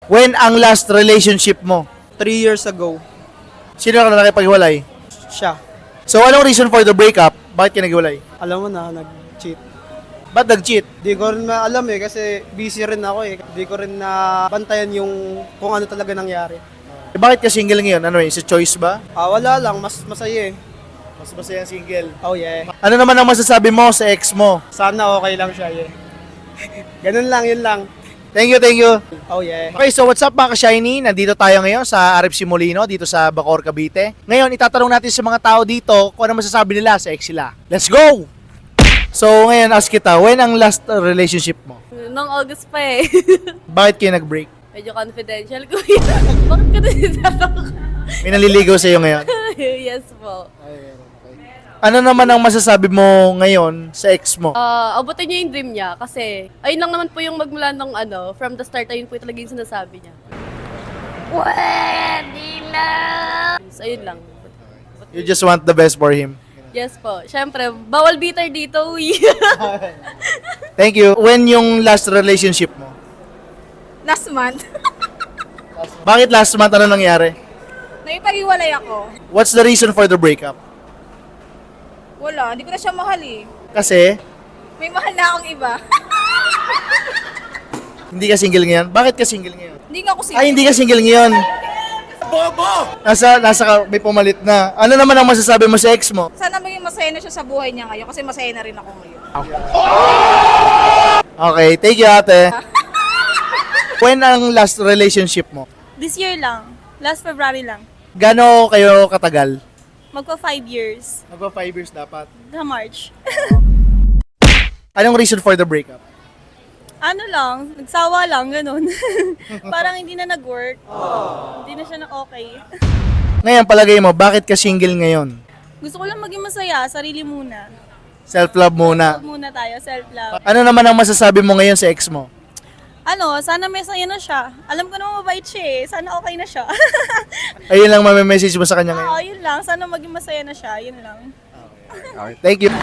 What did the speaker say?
When ang last relationship mo? 3 years ago. Sino ka na nakipaghiwalay? Siya. So, anong reason for the breakup? Bakit ka naghiwalay? Alam mo na, nag-cheat. Ba't nag-cheat? Di ko rin alam kasi busy rin ako Di ko rin na bantayan yung kung ano talaga nangyari. Bakit ka single ngayon? Ano yun? Sa choice ba? Wala lang, mas masaya Mas masaya single. Oh yeah. Ano naman ang masasabi mo sa ex mo? Sana okay lang siya Ganun lang, yun lang. Thank you, thank you. Oh yeah. Okay, so what's up mga ka-shiny? Nandito tayo ngayon sa RFC Molino, dito sa Bacoor, Cavite. Ngayon, itatanong natin sa mga tao dito kung ano masasabi nila sa ex sila. Let's go! So, ngayon, ask kita, when ang last relationship mo? Nung August pa eh. Bakit kayo nag-break? Medyo confidential ko yun. Bakit ka nagtatanong? May naliligaw sa'yo ngayon? Yes po. Ano naman ang masasabi mo ngayon sa ex mo? Abutin niya yung dream niya kasi ayun lang naman po yung magmula ng from the start, ayun po yung talaga yung sinasabi niya. Pwede na! So, ayun lang. You just want the best for him. Yes po. Siyempre, bawal bitter dito, uy. Thank you. When yung last relationship mo? Last month, Bakit last month? Ano nangyari? naipag-iwalay ako. What's the reason for the breakup? Wala, hindi ko na siya mahal eh. Kasi, May mahal na akong iba. hindi ka single ngayon. Bakit ka single ngayon? Hindi nga ako single. Ay, hindi ka single ngayon. Bobo! May pumalit na. Ano naman ang masasabi mo sa ex mo? Sana maging masaya na siya sa buhay niya ngayon kasi masaya na rin ako ngayon. Okay, thank you ate. When ang last relationship mo? This year lang. Last February lang. Gano kayo katagal? Magpa 5 years. Magpa 5 years dapat. Na March. Anong reason for the breakup? Ano lang, nagsawa lang, ganun. Parang hindi na nag-work. Hindi na siya na okay. Ngayon, palagay mo, bakit ka single ngayon? Gusto ko lang maging masaya, sarili muna. Self-love muna. Huwag muna tayo, self-love. Ano naman ang masasabi mo ngayon sa ex mo? Ano, sana may saya na siya. Alam ko naman mabait siya eh. Sana okay na siya. Ayun lang message mo sa kanya ngayon. Oo, yun lang. Sana maging masaya na siya. Yun lang. Okay, thank you.